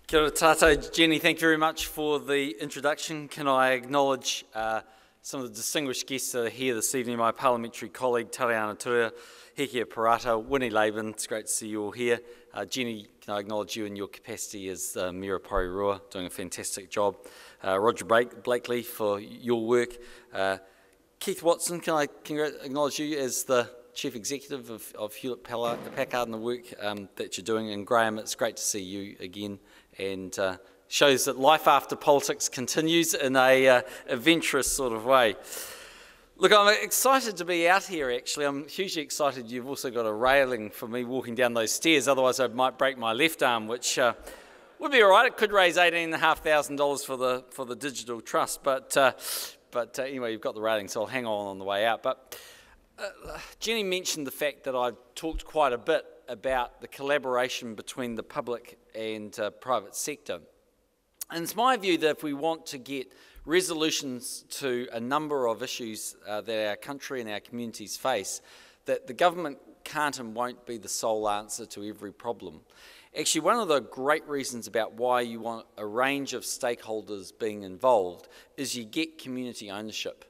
Kia ora tātou. Jenny, thank you very much for the introduction. Can I acknowledge some of the distinguished guests that are here this evening? My parliamentary colleague, Tariana Turia, Hekia Parata, Winnie Laban, it's great to see you all here. Jenny, can I acknowledge you in your capacity as Mayor of Porirua, doing a fantastic job. Roger Blakely for your work. Keith Watson, can I acknowledge you as the Chief Executive of Hewlett-Packard and the work that you're doing. And Graham, it's great to see you again, and shows that life after politics continues in a adventurous sort of way. Look, I'm excited to be out here actually. I'm hugely excited you've also got a railing for me walking down those stairs, otherwise I might break my left arm, which would be all right. It could raise $18,500 for the digital trust, but anyway, you've got the railing, so I'll hang on the way out. But Jenny mentioned the fact that I've talked quite a bit about the collaboration between the public and private sector. And it's my view that if we want to get resolutions to a number of issues that our country and our communities face, that the government can't and won't be the sole answer to every problem. Actually, one of the great reasons about why you want a range of stakeholders being involved is you get community ownership.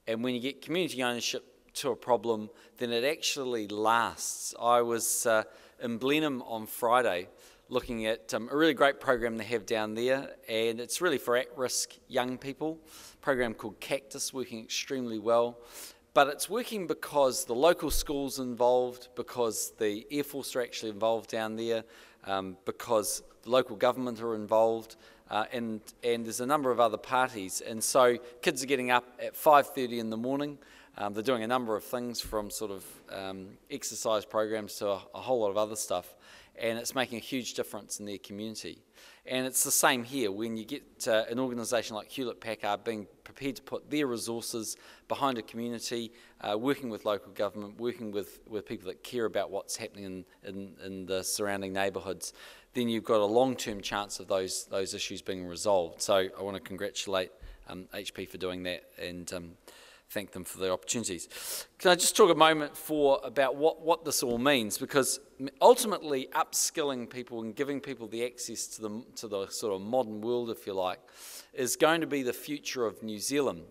And when you get community ownership to a problem, then it actually lasts. I was in Blenheim on Friday looking at a really great program they have down there, and it's really for at-risk young people, a program called Cactus, working extremely well. But it's working because the local schools involved, because the Air Force are actually involved down there, because the local government are involved, and there's a number of other parties. And so kids are getting up at 5:30 in the morning. They're doing a number of things from sort of exercise programs to a whole lot of other stuff, and it's making a huge difference in their community. And it's the same here when you get an organisation like Hewlett-Packard being prepared to put their resources behind a community, working with local government, working with people that care about what's happening in the surrounding neighbourhoods, then you've got a long-term chance of those issues being resolved. So I want to congratulate HP for doing that, and thank them for the opportunities. Can I just talk a moment about what this all means? Because ultimately upskilling people and giving people the access to the sort of modern world, if you like, is going to be the future of New Zealand.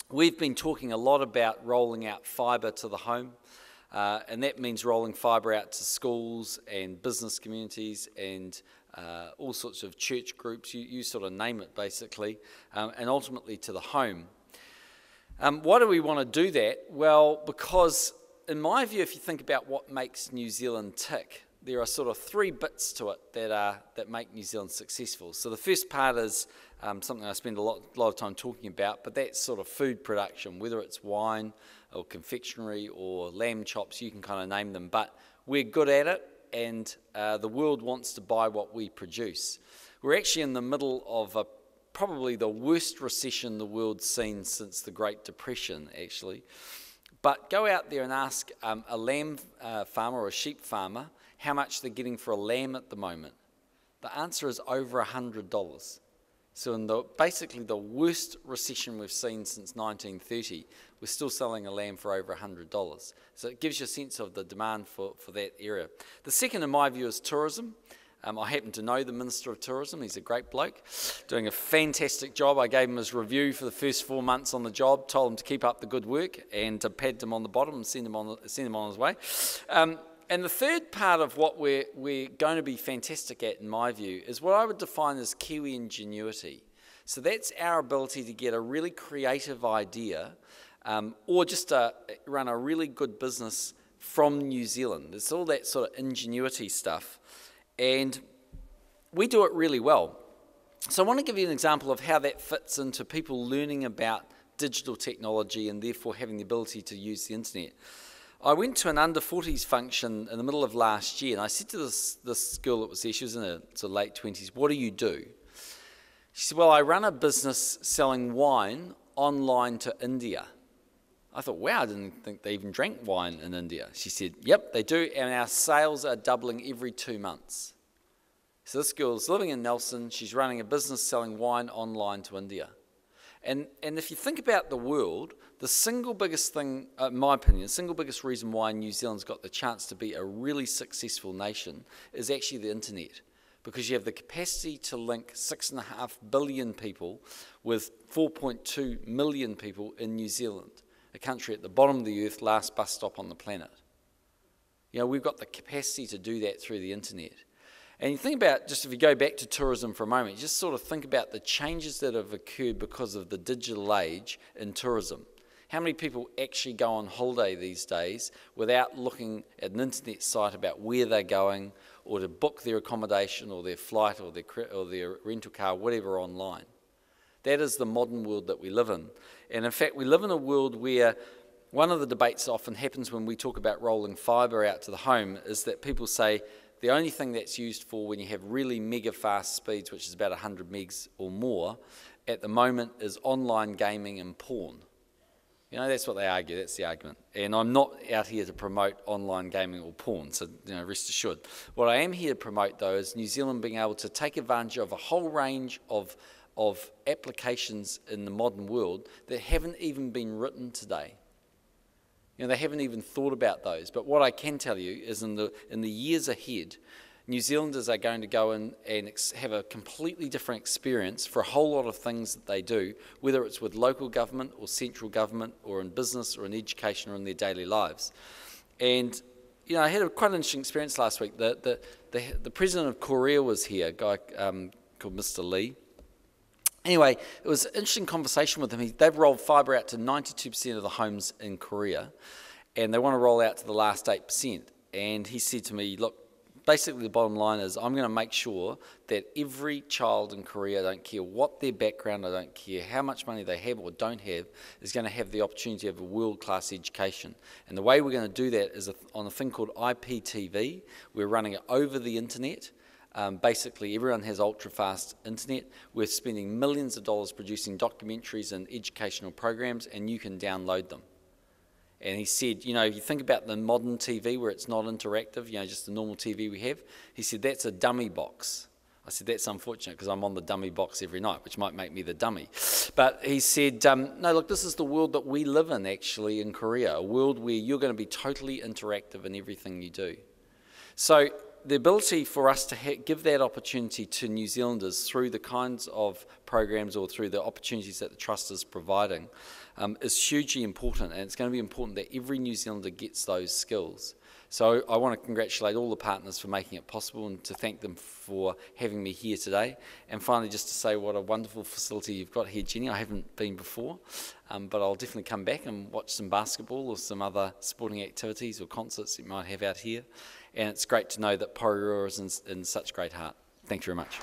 We've been talking a lot about rolling out fibre to the home, and that means rolling fibre out to schools and business communities and all sorts of church groups, you sort of name it basically, and ultimately to the home. Why do we want to do that? Well, because in my view, if you think about what makes New Zealand tick, there are sort of three bits to it that make New Zealand successful. So the first part is something I spend a lot of time talking about, but that's sort of food production, whether it's wine or confectionery or lamb chops, you can kind of name them, but we're good at it, and the world wants to buy what we produce. We're actually in the middle of probably the worst recession the world's seen since the Great Depression, actually. But go out there and ask a lamb farmer or a sheep farmer how much they're getting for a lamb at the moment. The answer is over $100. So in basically the worst recession we've seen since 1930, we're still selling a lamb for over $100. So it gives you a sense of the demand for that area. The second, in my view, is tourism. I happen to know the Minister of Tourism. He's a great bloke, doing a fantastic job. I gave him his review for the first 4 months on the job, told him to keep up the good work and to pat him on the bottom and send him on his way. And the third part of what we're going to be fantastic at, in my view, is what I would define as Kiwi ingenuity. So that's our ability to get a really creative idea or just run a really good business from New Zealand. It's all that sort of ingenuity stuff. And we do it really well. So I want to give you an example of how that fits into people learning about digital technology and therefore having the ability to use the internet. I went to an under-40s function in the middle of last year, and I said to this girl that was there, she was in her sort of late 20s, what do you do? She said, well, I run a business selling wine online to India. I thought, wow, I didn't think they even drank wine in India. She said, yep, they do, and our sales are doubling every 2 months. So this girl's living in Nelson, she's running a business selling wine online to India. And if you think about the world, the single biggest thing, in my opinion, the single biggest reason why New Zealand's got the chance to be a really successful nation is actually the internet. because you have the capacity to link 6.5 billion people with 4.2 million people in New Zealand, a country at the bottom of the earth, last bus stop on the planet. You know, we've got the capacity to do that through the internet. And you think about, just if you go back to tourism for a moment, just sort of think about the changes that have occurred because of the digital age in tourism. How many people actually go on holiday these days without looking at an internet site about where they're going, or to book their accommodation or their flight or their rental car, whatever, online? That is the modern world that we live in. And in fact, we live in a world where one of the debates that often happens when we talk about rolling fibre out to the home is that people say the only thing that's used for when you have really mega fast speeds, which is about 100 megs or more, at the moment is online gaming and porn. You know, that's what they argue, that's the argument. And I'm not out here to promote online gaming or porn, so rest assured. What I am here to promote, though, is New Zealand being able to take advantage of a whole range of applications in the modern world that haven't even been written today. You know, they haven't even thought about those. But what I can tell you is in the years ahead, New Zealanders are going to go in and have a completely different experience for a whole lot of things that they do, whether it's with local government or central government or in business or in education or in their daily lives. And, you know, I had quite an interesting experience last week. The president of Porirua was here, a guy called Mr. Lee. Anyway, it was an interesting conversation with him. They've rolled fibre out to 92% of the homes in Korea, and they want to roll out to the last 8%. And he said to me, look, basically the bottom line is I'm going to make sure that every child in Korea, I don't care what their background, I don't care how much money they have or don't have, is going to have the opportunity to have a world-class education. And the way we're going to do that is on a thing called IPTV. We're running it over the internet. Basically, everyone has ultra-fast internet. We're spending millions of dollars producing documentaries and educational programs, and you can download them. And he said, you know, if you think about the modern TV where it's not interactive, you know, just the normal TV we have, he said, that's a dummy box. I said, that's unfortunate because I'm on the dummy box every night, which might make me the dummy. But he said, no, look, this is the world that we live in, actually, in Korea, a world where you're going to be totally interactive in everything you do. So the ability for us to give that opportunity to New Zealanders through the kinds of programs or through the opportunities that the Trust is providing is hugely important, and it's going to be important that every New Zealander gets those skills. So I want to congratulate all the partners for making it possible and to thank them for having me here today. And finally, just to say what a wonderful facility you've got here, Jenny. I haven't been before, but I'll definitely come back and watch some basketball or some other sporting activities or concerts that you might have out here. And it's great to know that Porirua is in such great heart. Thank you very much.